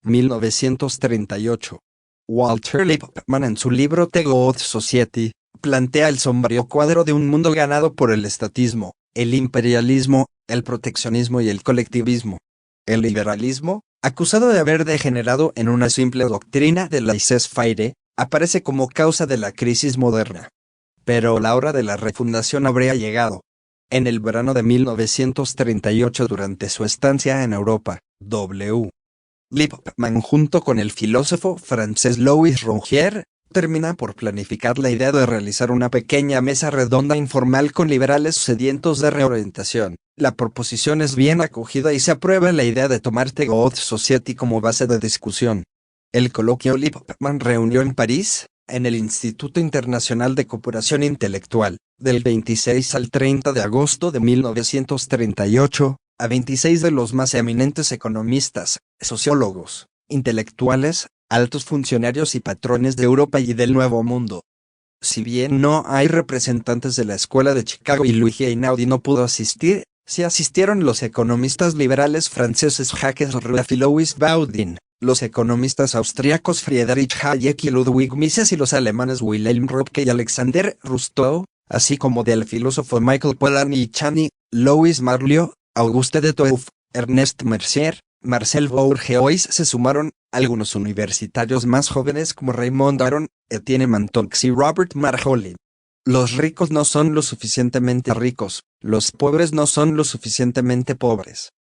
1938. Walter Lippmann, en su libro The God Society, plantea el sombrío cuadro de un mundo ganado por el estatismo, el imperialismo, el proteccionismo y el colectivismo. El liberalismo, acusado de haber degenerado en una simple doctrina de laissez-faire, aparece como causa de la crisis moderna. Pero la hora de la refundación habría llegado. En el verano de 1938, durante su estancia en Europa, W. Lippmann, junto con el filósofo francés Louis Rougier, termina por planificar la idea de realizar una pequeña mesa redonda informal con liberales sedientos de reorientación. La proposición es bien acogida y se aprueba la idea de tomar The God Society como base de discusión. El coloquio Lippmann reunió en París, en el Instituto Internacional de Cooperación Intelectual, del 26 al 30 de agosto de 1938, a 26 de los más eminentes economistas, sociólogos, intelectuales, altos funcionarios y patrones de Europa y del Nuevo Mundo. Si bien no hay representantes de la Escuela de Chicago y Luigi Einaudi no pudo asistir, sí asistieron los economistas liberales franceses Jacques Rueff y Louis Baudin, los economistas austríacos Friedrich Hayek y Ludwig Mises y los alemanes Wilhelm Röpke y Alexander Rustow, así como del filósofo Michael Polanyi, Louis Marliot, Auguste de Toeuf, Ernest Mercier, Marcel Bourgeois. Se sumaron algunos universitarios más jóvenes como Raymond Aron, Etienne Mantoux y Robert Marjolin. Los ricos no son lo suficientemente ricos, los pobres no son lo suficientemente pobres.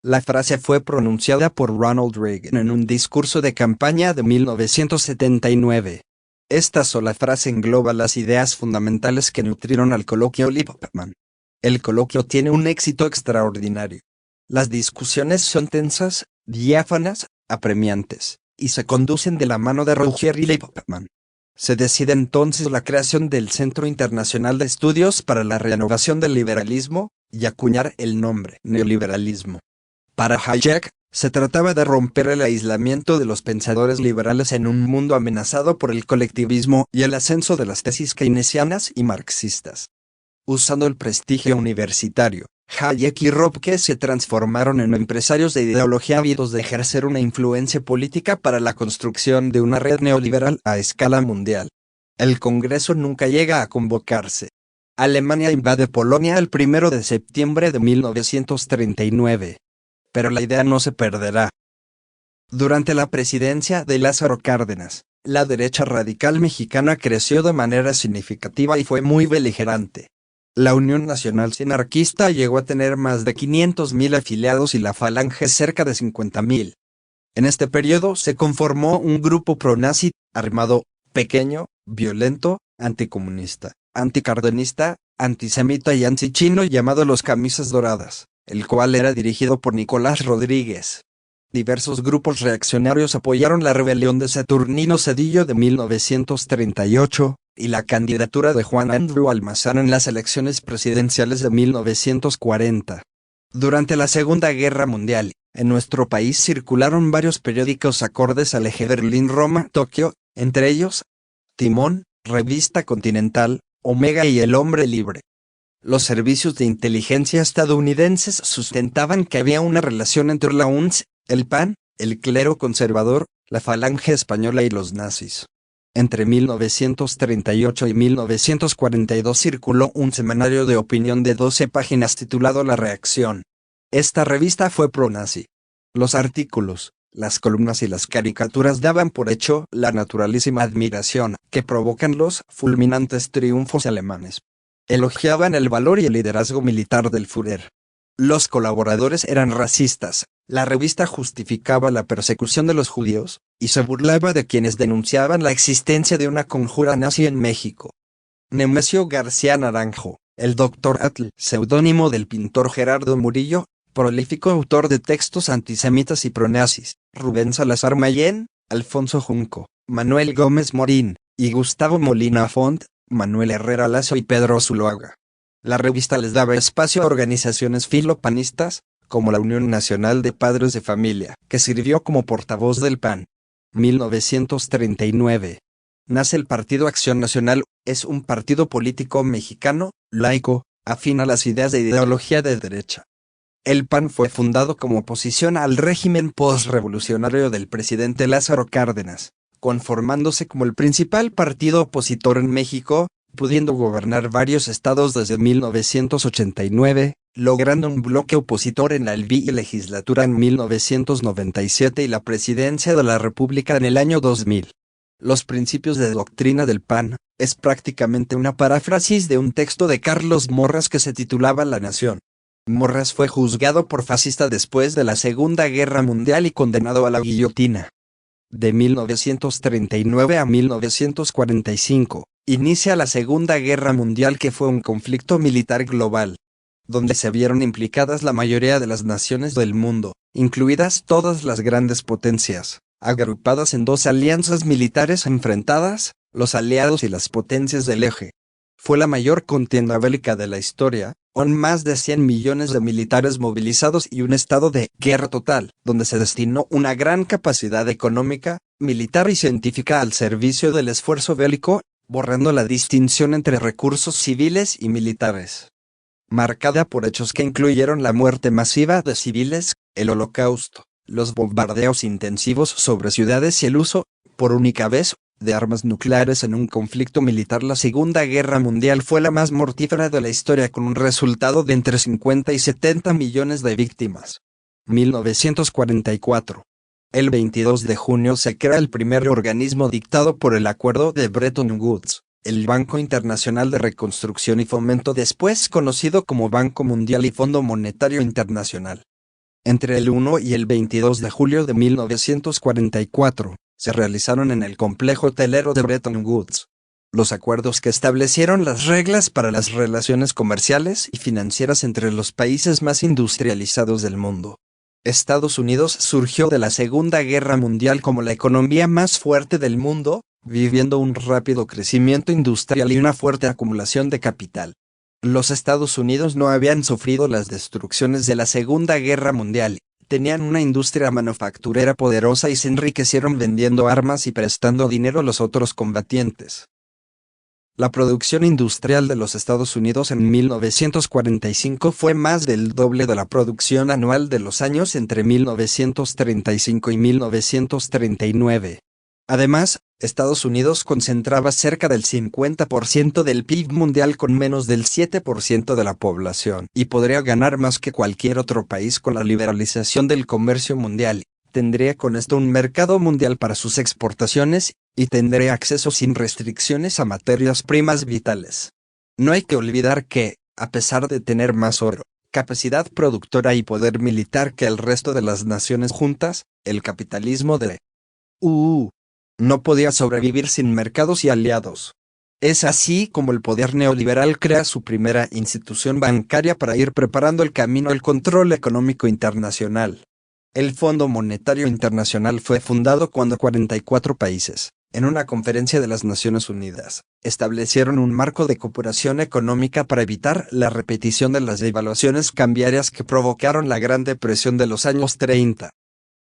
La frase fue pronunciada por Ronald Reagan en un discurso de campaña de 1979. Esta sola frase engloba las ideas fundamentales que nutrieron al coloquio Lippmann. El coloquio tiene un éxito extraordinario. Las discusiones son tensas, diáfanas, apremiantes, y se conducen de la mano de Rougier y Lippmann. Se decide entonces la creación del Centro Internacional de Estudios para la Renovación del Liberalismo, y acuñar el nombre neoliberalismo. Para Hayek, se trataba de romper el aislamiento de los pensadores liberales en un mundo amenazado por el colectivismo y el ascenso de las tesis keynesianas y marxistas. Usando el prestigio universitario, Hayek y Röpke se transformaron en empresarios de ideología ávidos de ejercer una influencia política para la construcción de una red neoliberal a escala mundial. El Congreso nunca llega a convocarse. Alemania invade Polonia el 1 de septiembre de 1939. Pero la idea no se perderá. Durante la presidencia de Lázaro Cárdenas, la derecha radical mexicana creció de manera significativa y fue muy beligerante. La Unión Nacional Sinarquista llegó a tener más de 500.000 afiliados y la Falange cerca de 50.000. En este periodo se conformó un grupo pronazi, armado, pequeño, violento, anticomunista, anticardenista, antisemita y antichino llamado Los Camisas Doradas, el cual era dirigido por Nicolás Rodríguez. Diversos grupos reaccionarios apoyaron la rebelión de Saturnino Cedillo de 1938, y la candidatura de Juan Andrew Almazán en las elecciones presidenciales de 1940. Durante la Segunda Guerra Mundial, en nuestro país circularon varios periódicos acordes al eje Berlín-Roma-Tokio, entre ellos, Timón, Revista Continental, Omega y El Hombre Libre. Los servicios de inteligencia estadounidenses sustentaban que había una relación entre la UNS, el PAN, el clero conservador, la Falange española y los nazis. Entre 1938 y 1942 circuló un semanario de opinión de 12 páginas titulado La Reacción. Esta revista fue pro-nazi. Los artículos, las columnas y las caricaturas daban por hecho la naturalísima admiración que provocan los fulminantes triunfos alemanes. Elogiaban el valor y el liderazgo militar del Führer. Los colaboradores eran racistas, la revista justificaba la persecución de los judíos, y se burlaba de quienes denunciaban la existencia de una conjura nazi en México. Nemesio García Naranjo, el Dr. Atl, seudónimo del pintor Gerardo Murillo, prolífico autor de textos antisemitas y pronazis, Rubén Salazar Mayén, Alfonso Junco, Manuel Gómez Morín, y Gustavo Molina Font, Manuel Herrera Lazo y Pedro Zuloaga. La revista les daba espacio a organizaciones filopanistas, como la Unión Nacional de Padres de Familia, que sirvió como portavoz del PAN. 1939. Nace el Partido Acción Nacional, es un partido político mexicano, laico, afín a las ideas de ideología de derecha. El PAN fue fundado como oposición al régimen postrevolucionario del presidente Lázaro Cárdenas, conformándose como el principal partido opositor en México, pudiendo gobernar varios estados desde 1989, logrando un bloque opositor en la legislatura en 1997 y la presidencia de la República en el año 2000. Los principios de doctrina del PAN es prácticamente una paráfrasis de un texto de Carlos Morras que se titulaba La Nación. Morras fue juzgado por fascista después de la Segunda Guerra Mundial y condenado a la guillotina. De 1939 a 1945, inicia la Segunda Guerra Mundial, que fue un conflicto militar global, donde se vieron implicadas la mayoría de las naciones del mundo, incluidas todas las grandes potencias, agrupadas en dos alianzas militares enfrentadas, los aliados y las potencias del eje. Fue la mayor contienda bélica de la historia, con más de 100 millones de militares movilizados y un estado de guerra total, donde se destinó una gran capacidad económica, militar y científica al servicio del esfuerzo bélico, borrando la distinción entre recursos civiles y militares, marcada por hechos que incluyeron la muerte masiva de civiles, el Holocausto, los bombardeos intensivos sobre ciudades y el uso, por única vez, de armas nucleares en un conflicto militar. La Segunda Guerra Mundial fue la más mortífera de la historia, con un resultado de entre 50 y 70 millones de víctimas. 1944. El 22 de junio se crea el primer organismo dictado por el Acuerdo de Bretton Woods, el Banco Internacional de Reconstrucción y Fomento, después conocido como Banco Mundial y Fondo Monetario Internacional. Entre el 1 y el 22 de julio de 1944, se realizaron en el complejo hotelero de Bretton Woods los acuerdos que establecieron las reglas para las relaciones comerciales y financieras entre los países más industrializados del mundo. Estados Unidos surgió de la Segunda Guerra Mundial como la economía más fuerte del mundo, viviendo un rápido crecimiento industrial y una fuerte acumulación de capital. Los Estados Unidos no habían sufrido las destrucciones de la Segunda Guerra Mundial. Tenían una industria manufacturera poderosa y se enriquecieron vendiendo armas y prestando dinero a los otros combatientes. La producción industrial de los Estados Unidos en 1945 fue más del doble de la producción anual de los años entre 1935 y 1939. Además, Estados Unidos concentraba cerca del 50% del PIB mundial con menos del 7% de la población, y podría ganar más que cualquier otro país con la liberalización del comercio mundial. Tendría con esto un mercado mundial para sus exportaciones, y tendría acceso sin restricciones a materias primas vitales. No hay que olvidar que, a pesar de tener más oro, capacidad productora y poder militar que el resto de las naciones juntas, el capitalismo de no podía sobrevivir sin mercados y aliados. Es así como el poder neoliberal crea su primera institución bancaria para ir preparando el camino al control económico internacional. El Fondo Monetario Internacional fue fundado cuando 44 países, en una conferencia de las Naciones Unidas, establecieron un marco de cooperación económica para evitar la repetición de las devaluaciones cambiarias que provocaron la Gran Depresión de los años 30.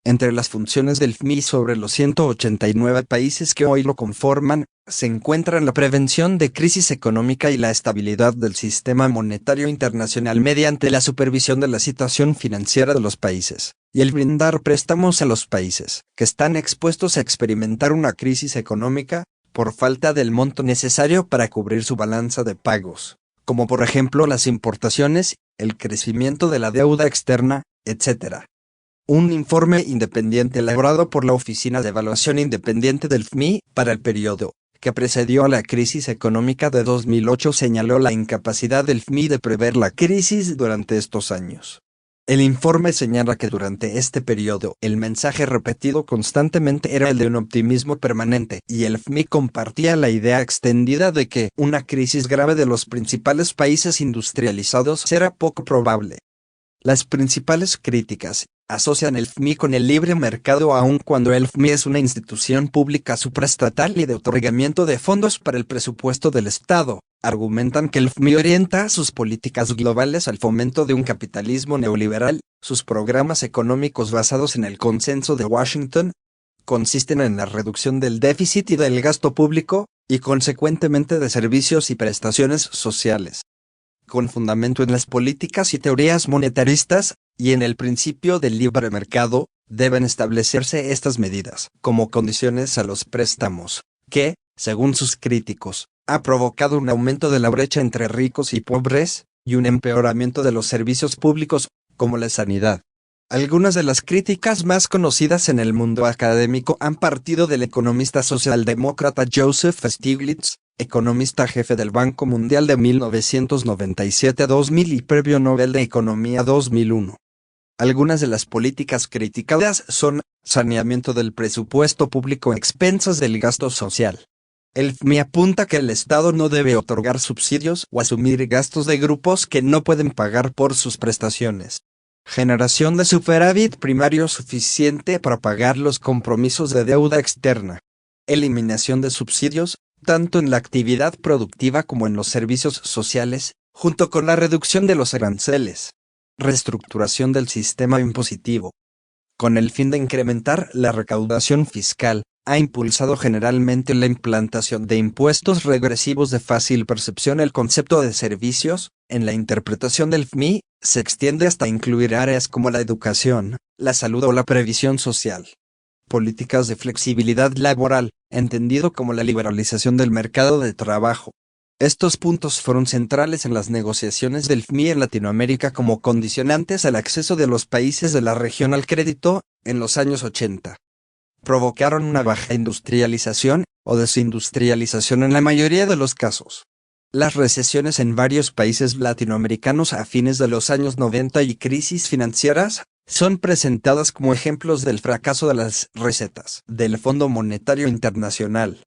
Entre las funciones del FMI sobre los 189 países que hoy lo conforman, se encuentran la prevención de crisis económica y la estabilidad del sistema monetario internacional mediante la supervisión de la situación financiera de los países, y el brindar préstamos a los países que están expuestos a experimentar una crisis económica, por falta del monto necesario para cubrir su balanza de pagos, como por ejemplo las importaciones, el crecimiento de la deuda externa, etc. Un informe independiente elaborado por la Oficina de Evaluación Independiente del FMI para el periodo que precedió a la crisis económica de 2008 señaló la incapacidad del FMI de prever la crisis durante estos años. El informe señala que durante este periodo el mensaje repetido constantemente era el de un optimismo permanente, y el FMI compartía la idea extendida de que una crisis grave de los principales países industrializados era poco probable. Las principales críticas asocian el FMI con el libre mercado, aun cuando el FMI es una institución pública supraestatal y de otorgamiento de fondos para el presupuesto del Estado. Argumentan que el FMI orienta sus políticas globales al fomento de un capitalismo neoliberal. Sus programas económicos basados en el consenso de Washington consisten en la reducción del déficit y del gasto público, y consecuentemente de servicios y prestaciones sociales. Con fundamento en las políticas y teorías monetaristas, y en el principio del libre mercado, deben establecerse estas medidas como condiciones a los préstamos, que, según sus críticos, ha provocado un aumento de la brecha entre ricos y pobres, y un empeoramiento de los servicios públicos, como la sanidad. Algunas de las críticas más conocidas en el mundo académico han partido del economista socialdemócrata Joseph Stiglitz, economista jefe del Banco Mundial de 1997 a 2000 y Premio Nobel de Economía 2001. Algunas de las políticas criticadas son: saneamiento del presupuesto público a expensas del gasto social. El FMI apunta que el Estado no debe otorgar subsidios o asumir gastos de grupos que no pueden pagar por sus prestaciones. Generación de superávit primario suficiente para pagar los compromisos de deuda externa. Eliminación de subsidios, tanto en la actividad productiva como en los servicios sociales, junto con la reducción de los aranceles. Reestructuración del sistema impositivo. Con el fin de incrementar la recaudación fiscal, ha impulsado generalmente la implantación de impuestos regresivos de fácil percepción. El concepto de servicios, en la interpretación del FMI, se extiende hasta incluir áreas como la educación, la salud o la previsión social. Políticas de flexibilidad laboral, entendido como la liberalización del mercado de trabajo. Estos puntos fueron centrales en las negociaciones del FMI en Latinoamérica como condicionantes al acceso de los países de la región al crédito, en los años 80. Provocaron una baja industrialización, o desindustrialización en la mayoría de los casos. Las recesiones en varios países latinoamericanos a fines de los años 90 y crisis financieras, son presentadas como ejemplos del fracaso de las recetas del Fondo Monetario Internacional.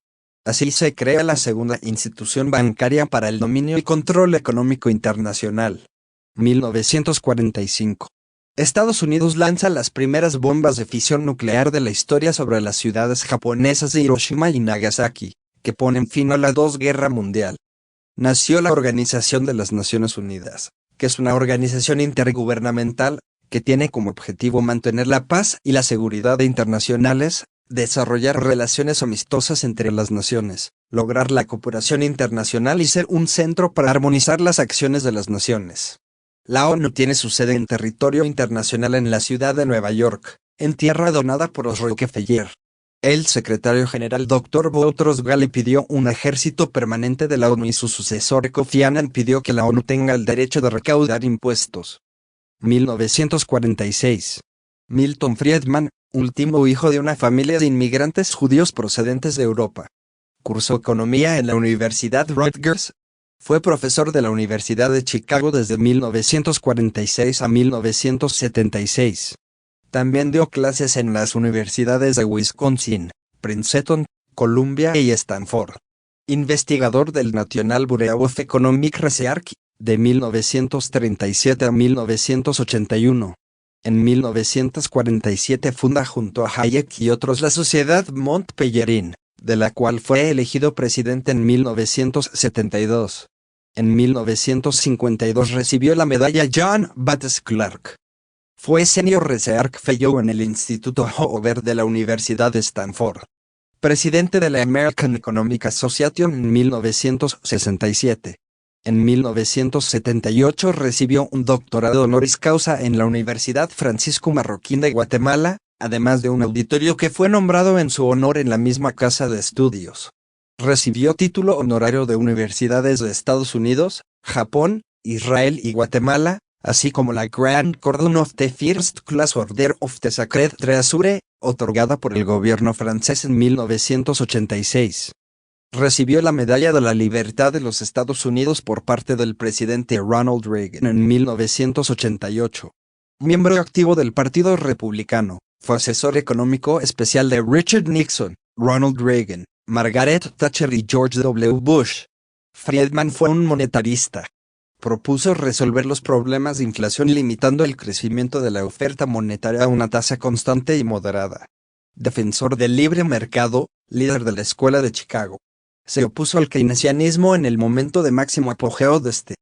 Así se crea la segunda institución bancaria para el dominio y control económico internacional. 1945. Estados Unidos lanza las primeras bombas de fisión nuclear de la historia sobre las ciudades japonesas de Hiroshima y Nagasaki, que ponen fin a la Guerra Mundial. Nació la Organización de las Naciones Unidas, que es una organización intergubernamental, que tiene como objetivo mantener la paz y la seguridad internacionales, desarrollar relaciones amistosas entre las naciones, lograr la cooperación internacional y ser un centro para armonizar las acciones de las naciones. La ONU tiene su sede en territorio internacional en la ciudad de Nueva York, en tierra donada por los Rockefeller. El secretario general Dr. Boutros Ghali pidió un ejército permanente de la ONU y su sucesor Kofi Annan pidió que la ONU tenga el derecho de recaudar impuestos. 1946. Milton Friedman, último hijo de una familia de inmigrantes judíos procedentes de Europa. Cursó economía en la Universidad Rutgers. Fue profesor de la Universidad de Chicago desde 1946 a 1976. También dio clases en las universidades de Wisconsin, Princeton, Columbia y Stanford. Investigador del National Bureau of Economic Research, de 1937 a 1981. En 1947 funda junto a Hayek y otros la Sociedad Mont Pelerin, de la cual fue elegido presidente en 1972. En 1952 recibió la medalla John Bates Clark. Fue Senior Research Fellow en el Instituto Hoover de la Universidad de Stanford. Presidente de la American Economic Association en 1967. En 1978 recibió un doctorado honoris causa en la Universidad Francisco Marroquín de Guatemala, además de un auditorio que fue nombrado en su honor en la misma casa de estudios. Recibió título honorario de universidades de Estados Unidos, Japón, Israel y Guatemala, así como la Grand Cordon of the First Class Order of the Sacred Treasure, otorgada por el gobierno francés en 1986. Recibió la Medalla de la Libertad de los Estados Unidos por parte del presidente Ronald Reagan en 1988. Miembro activo del Partido Republicano, fue asesor económico especial de Richard Nixon, Ronald Reagan, Margaret Thatcher y George W. Bush. Friedman fue un monetarista. Propuso resolver los problemas de inflación limitando el crecimiento de la oferta monetaria a una tasa constante y moderada. Defensor del libre mercado, líder de la Escuela de Chicago. Se opuso al keynesianismo en el momento de máximo apogeo de este.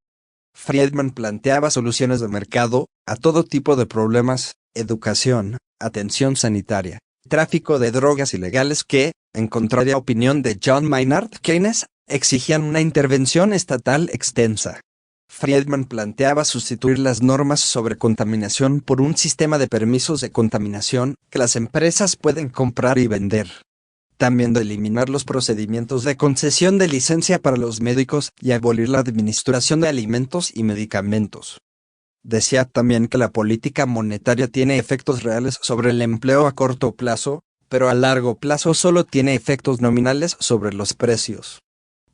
Friedman planteaba soluciones de mercado a todo tipo de problemas: educación, atención sanitaria, tráfico de drogas ilegales que, en contraria opinión de John Maynard Keynes, exigían una intervención estatal extensa. Friedman planteaba sustituir las normas sobre contaminación por un sistema de permisos de contaminación que las empresas pueden comprar y vender. También de eliminar los procedimientos de concesión de licencia para los médicos y abolir la administración de alimentos y medicamentos. Decía también que la política monetaria tiene efectos reales sobre el empleo a corto plazo, pero a largo plazo solo tiene efectos nominales sobre los precios.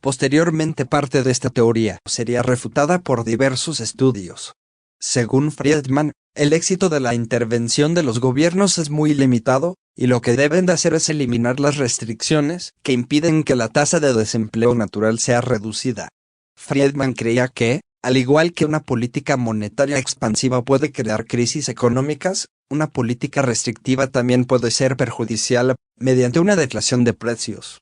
Posteriormente parte de esta teoría sería refutada por diversos estudios. Según Friedman, el éxito de la intervención de los gobiernos es muy limitado, y lo que deben de hacer es eliminar las restricciones que impiden que la tasa de desempleo natural sea reducida. Friedman creía que, al igual que una política monetaria expansiva puede crear crisis económicas, una política restrictiva también puede ser perjudicial mediante una deflación de precios.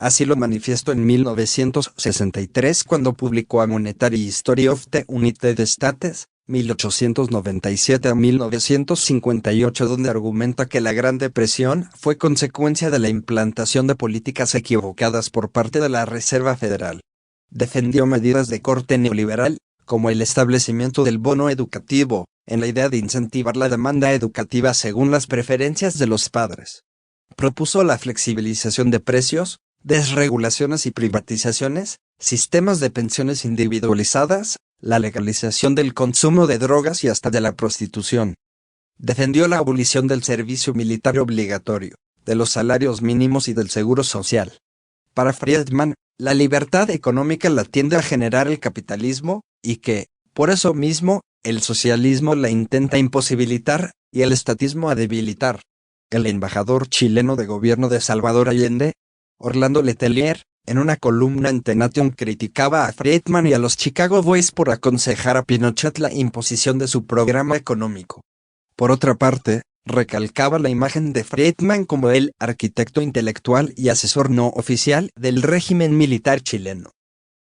Así lo manifestó en 1963 cuando publicó A Monetary History of the United States, 1897 a 1958, donde argumenta que la Gran Depresión fue consecuencia de la implantación de políticas equivocadas por parte de la Reserva Federal. Defendió medidas de corte neoliberal, como el establecimiento del bono educativo, en la idea de incentivar la demanda educativa según las preferencias de los padres. Propuso la flexibilización de precios, desregulaciones y privatizaciones, sistemas de pensiones individualizadas, la legalización del consumo de drogas y hasta de la prostitución. Defendió la abolición del servicio militar obligatorio, de los salarios mínimos y del seguro social. Para Friedman, la libertad económica la tiende a generar el capitalismo, y que, por eso mismo, el socialismo la intenta imposibilitar, y el estatismo a debilitar. El embajador chileno de gobierno de Salvador Allende, Orlando Letelier, en una columna en The Nation criticaba a Friedman y a los Chicago Boys por aconsejar a Pinochet la imposición de su programa económico. Por otra parte, recalcaba la imagen de Friedman como el arquitecto intelectual y asesor no oficial del régimen militar chileno.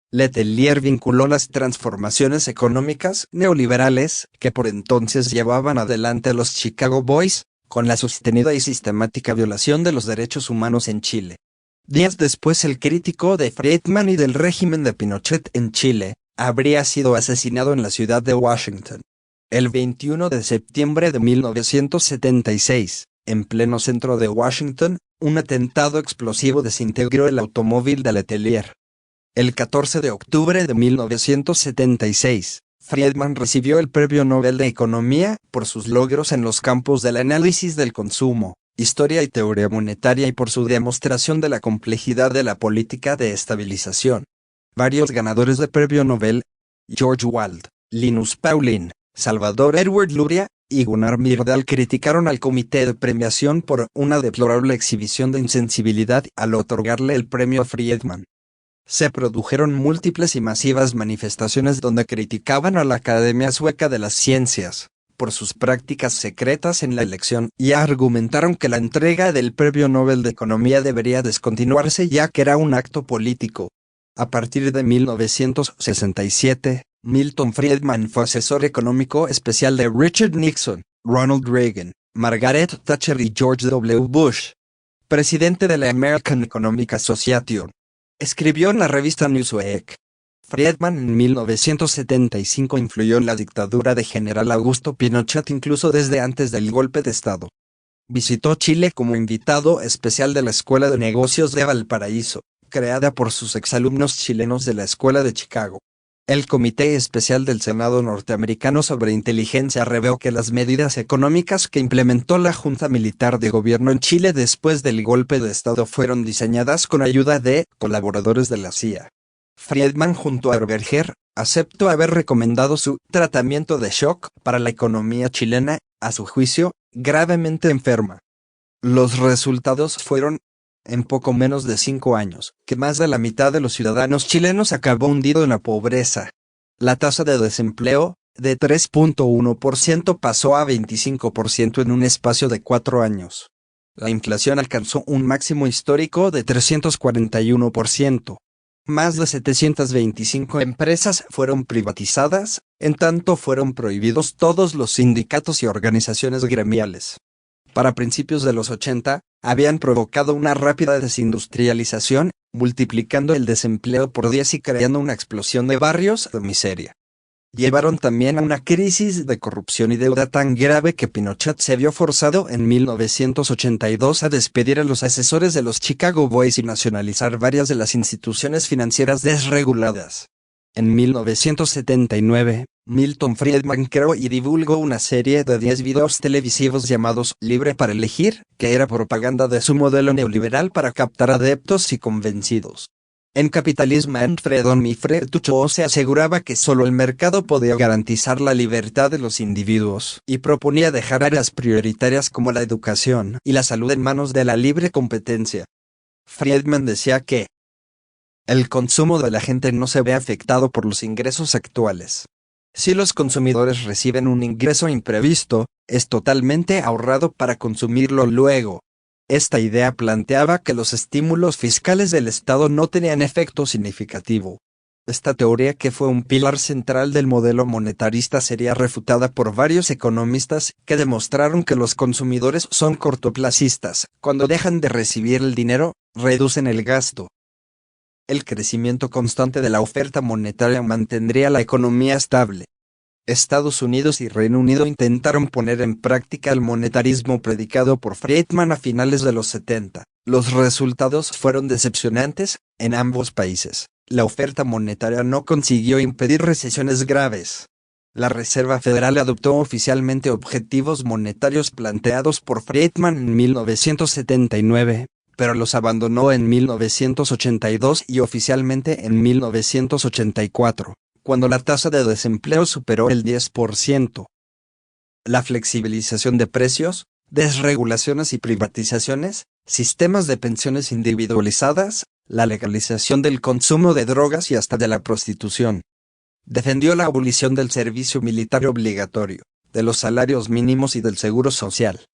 Letelier vinculó las transformaciones económicas neoliberales que por entonces llevaban adelante los Chicago Boys, con la sostenida y sistemática violación de los derechos humanos en Chile. Días después, el crítico de Friedman y del régimen de Pinochet en Chile habría sido asesinado en la ciudad de Washington. El 21 de septiembre de 1976, en pleno centro de Washington, un atentado explosivo desintegró el automóvil de Letelier. El 14 de octubre de 1976, Friedman recibió el Premio Nobel de Economía por sus logros en los campos del análisis del consumo, historia y teoría monetaria y por su demostración de la complejidad de la política de estabilización. Varios ganadores de Premio Nobel, George Wald, Linus Pauling, Salvador Edward Luria y Gunnar Myrdal, criticaron al comité de premiación por una deplorable exhibición de insensibilidad al otorgarle el premio a Friedman. Se produjeron múltiples y masivas manifestaciones donde criticaban a la Academia Sueca de las Ciencias por sus prácticas secretas en la elección y argumentaron que la entrega del Premio Nobel de Economía debería descontinuarse ya que era un acto político. A partir de 1967, Milton Friedman fue asesor económico especial de Richard Nixon, Ronald Reagan, Margaret Thatcher y George W. Bush. Presidente de la American Economic Association. Escribió en la revista Newsweek. Friedman en 1975 influyó en la dictadura de General Augusto Pinochet incluso desde antes del golpe de Estado. Visitó Chile como invitado especial de la Escuela de Negocios de Valparaíso, creada por sus exalumnos chilenos de la Escuela de Chicago. El Comité Especial del Senado norteamericano sobre Inteligencia reveló que las medidas económicas que implementó la Junta Militar de Gobierno en Chile después del golpe de Estado fueron diseñadas con ayuda de colaboradores de la CIA. Friedman junto a Berger aceptó haber recomendado su tratamiento de shock para la economía chilena, a su juicio, gravemente enferma. Los resultados fueron, en poco menos de 5 años, que más de la mitad de los ciudadanos chilenos acabó hundido en la pobreza. La tasa de desempleo, de 3.1% pasó a 25% en un espacio de 4 años. La inflación alcanzó un máximo histórico de 341%. Más de 725 empresas fueron privatizadas, en tanto fueron prohibidos todos los sindicatos y organizaciones gremiales. Para principios de los 80, habían provocado una rápida desindustrialización, multiplicando el desempleo por 10 y creando una explosión de barrios de miseria. llevaron también a una crisis de corrupción y deuda tan grave que Pinochet se vio forzado en 1982 a despedir a los asesores de los Chicago Boys y nacionalizar varias de las instituciones financieras desreguladas. En 1979, Milton Friedman creó y divulgó una serie de 10 videos televisivos llamados Libre para Elegir, que era propaganda de su modelo neoliberal para captar adeptos y convencidos. En Capitalism and Freedom y Fretucho se aseguraba que solo el mercado podía garantizar la libertad de los individuos y proponía dejar áreas prioritarias como la educación y la salud en manos de la libre competencia. Friedman decía que el consumo de la gente no se ve afectado por los ingresos actuales. Si los consumidores reciben un ingreso imprevisto, es totalmente ahorrado para consumirlo luego. Esta idea planteaba que los estímulos fiscales del Estado no tenían efecto significativo. Esta teoría, que fue un pilar central del modelo monetarista, sería refutada por varios economistas que demostraron que los consumidores son cortoplacistas. Cuando dejan de recibir el dinero, reducen el gasto. El crecimiento constante de la oferta monetaria mantendría la economía estable. Estados Unidos y Reino Unido intentaron poner en práctica el monetarismo predicado por Friedman a finales de los 70. Los resultados fueron decepcionantes en ambos países. La oferta monetaria no consiguió impedir recesiones graves. La Reserva Federal adoptó oficialmente objetivos monetarios planteados por Friedman en 1979. Pero los abandonó en 1982 y oficialmente en 1984, cuando la tasa de desempleo superó el 10%. La flexibilización de precios, desregulaciones y privatizaciones, sistemas de pensiones individualizadas, la legalización del consumo de drogas y hasta de la prostitución. Defendió la abolición del servicio militar obligatorio, de los salarios mínimos y del seguro social.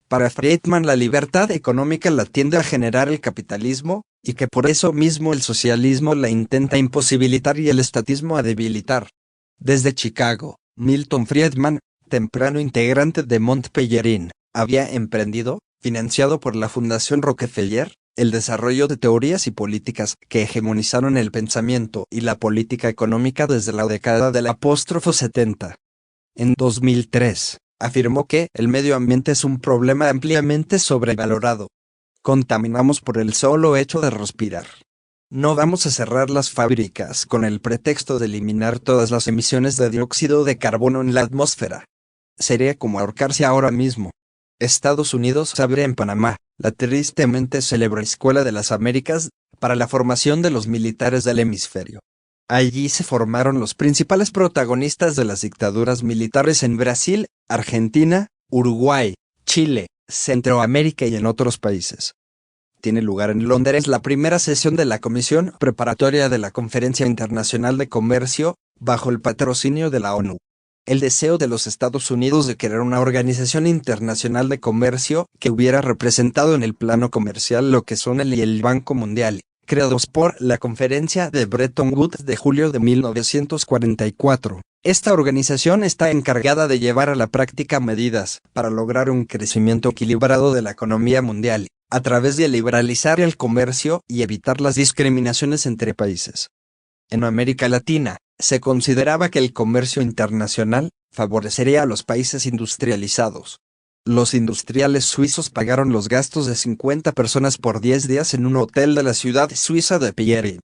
Para Friedman, la libertad económica la tiende a generar el capitalismo, y que por eso mismo el socialismo la intenta imposibilitar y el estatismo a debilitar. Desde Chicago, Milton Friedman, temprano integrante de Mont Pelerin, había emprendido, financiado por la Fundación Rockefeller, el desarrollo de teorías y políticas que hegemonizaron el pensamiento y la política económica desde la década del apóstrofo 70. En 2003, afirmó que el medio ambiente es un problema ampliamente sobrevalorado. Contaminamos por el solo hecho de respirar. No vamos a cerrar las fábricas con el pretexto de eliminar todas las emisiones de dióxido de carbono en la atmósfera. Sería como ahorcarse ahora mismo. Estados Unidos abre en Panamá la tristemente célebre Escuela de las Américas para la formación de los militares del hemisferio. Allí se formaron los principales protagonistas de las dictaduras militares en Brasil, Argentina, Uruguay, Chile, Centroamérica y en otros países. Tiene lugar en Londres la primera sesión de la Comisión Preparatoria de la Conferencia Internacional de Comercio, bajo el patrocinio de la ONU. El deseo de los Estados Unidos de crear una organización internacional de comercio que hubiera representado en el plano comercial lo que son el y el Banco Mundial, creados por la Conferencia de Bretton Woods de julio de 1944. Esta organización está encargada de llevar a la práctica medidas para lograr un crecimiento equilibrado de la economía mundial, a través de liberalizar el comercio y evitar las discriminaciones entre países. En América Latina, se consideraba que el comercio internacional favorecería a los países industrializados. Los industriales suizos pagaron los gastos de 50 personas por 10 días en un hotel de la ciudad suiza de Pelerin.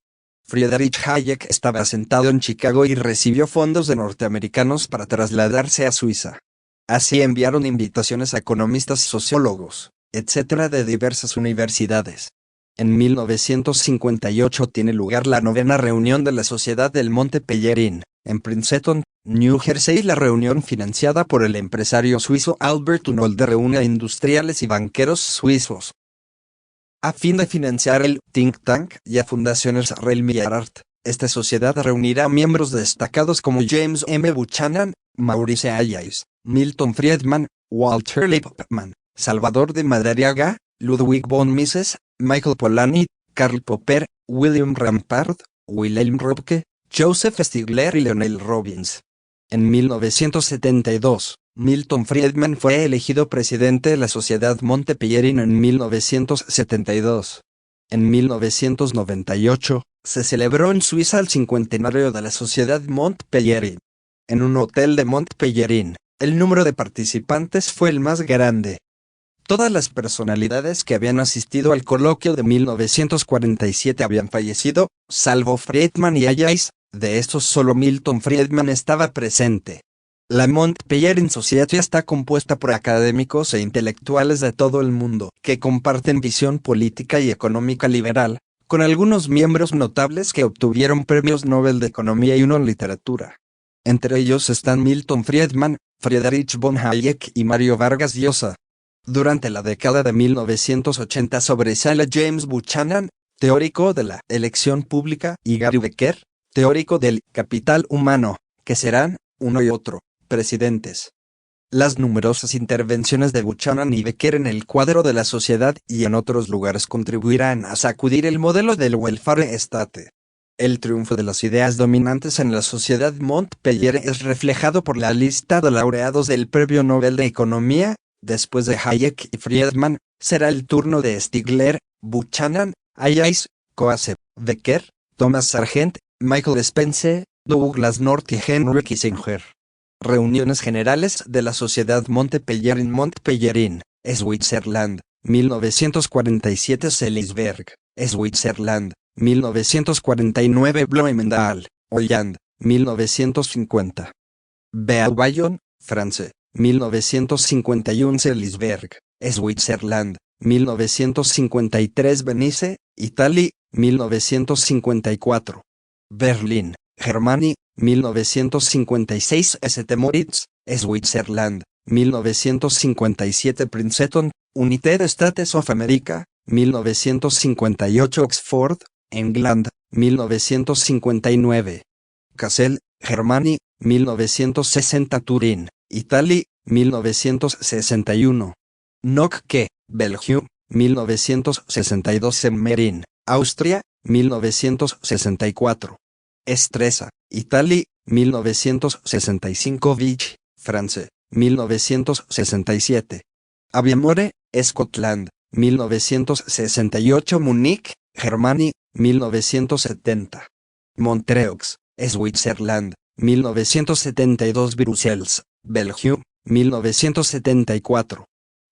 Friedrich Hayek estaba asentado en Chicago y recibió fondos de norteamericanos para trasladarse a Suiza. Así enviaron invitaciones a economistas y sociólogos, etc. de diversas universidades. En 1958 tiene lugar la 9ª reunión de la Sociedad del Monte Pelerin, en Princeton, New Jersey. La reunión, financiada por el empresario suizo Albert Unold, reúne a industriales y banqueros suizos a fin de financiar el think tank y a fundaciones Realm y Art. Esta sociedad reunirá miembros destacados como James M. Buchanan, Maurice Allais, Milton Friedman, Walter Lippmann, Salvador de Madariaga, Ludwig von Mises, Michael Polanyi, Karl Popper, William Rampart, Wilhelm Röpke, Joseph Stiglitz y Leonel Robbins. En 1972, Milton Friedman fue elegido presidente de la Sociedad Monte Pelerin en 1972. En 1998, se celebró en Suiza el cincuentenario de la Sociedad Monte Pelerin. en un hotel de Mont-Pelerin. El número de participantes fue el más grande. Todas las personalidades que habían asistido al coloquio de 1947 habían fallecido, salvo Friedman y Hayes. De estos solo Milton Friedman estaba presente. La Mont-Pelerin Society está compuesta por académicos e intelectuales de todo el mundo que comparten visión política y económica liberal, con algunos miembros notables que obtuvieron premios Nobel de Economía y uno en Literatura. Entre ellos están Milton Friedman, Friedrich von Hayek y Mario Vargas Llosa. Durante la década de 1980 sobresale James Buchanan, teórico de la elección pública, y Gary Becker, teórico del capital humano, que serán, uno y otro, presidentes. Las numerosas intervenciones de Buchanan y Becker en el cuadro de la sociedad y en otros lugares contribuirán a sacudir el modelo del welfare state. El triunfo de las ideas dominantes en la sociedad Mont-Pelerin es reflejado por la lista de laureados del Premio Nobel de Economía. Después de Hayek y Friedman, será el turno de Stigler, Buchanan, Hayes, Coase, Becker, Thomas Sargent, Michael Spence, Douglas North y Henry Kissinger. Reuniones Generales de la Sociedad Mont-Pelerin Switzerland, 1947 Selisberg, Switzerland, 1949 Bloemendaal, Holland, 1950. Beauvallon, France, 1951 Selisberg, Switzerland, 1953 Venice, Italia, 1954. Berlín, Germany, 1956 St. Moritz, Switzerland, 1957 Princeton, United States of America, 1958 Oxford, England, 1959. Kassel, Germany, 1960 Turín, Italia, 1961. Nocke, Belgium, 1962 Semmerin, Austria, 1964. Stresa, Italia, 1965 Vich, France, 1967. Aviemore, Scotland, 1968 Múnich, Germany, 1970. Montreux, Switzerland, 1972 Bruselas, Belgium, 1974.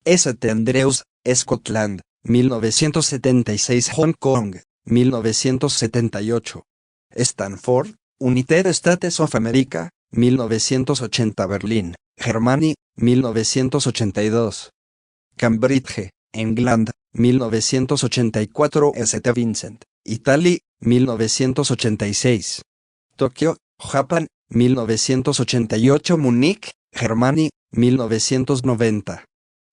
St. Andrews, Scotland, 1976 Hong Kong, 1978. Stanford, United States of America, 1980 Berlín, Germany, 1982. Cambridge, England, 1984 St. Vincent, Italia, 1986. Tokio, Japón, 1988 Múnich, Germany, 1990.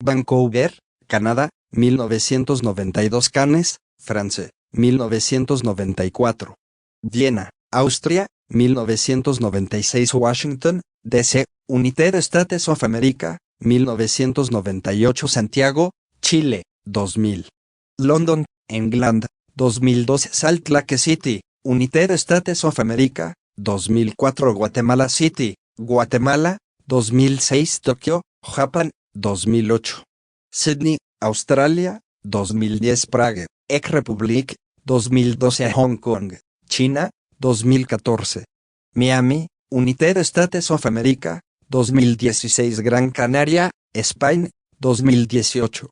Vancouver, Canadá, 1992 Cannes, France, 1994. Viena, Austria, 1996 Washington, D.C., United States of America, 1998 Santiago, Chile, 2000. London, England, 2002 Salt Lake City, United States of America, 2004 Guatemala City, Guatemala, 2006 Tokio, Japón, 2008. Sydney, Australia, 2010 Prague, Czech Republic, 2012 Hong Kong, China, 2014. Miami, United States of America, 2016 Gran Canaria, España, 2018.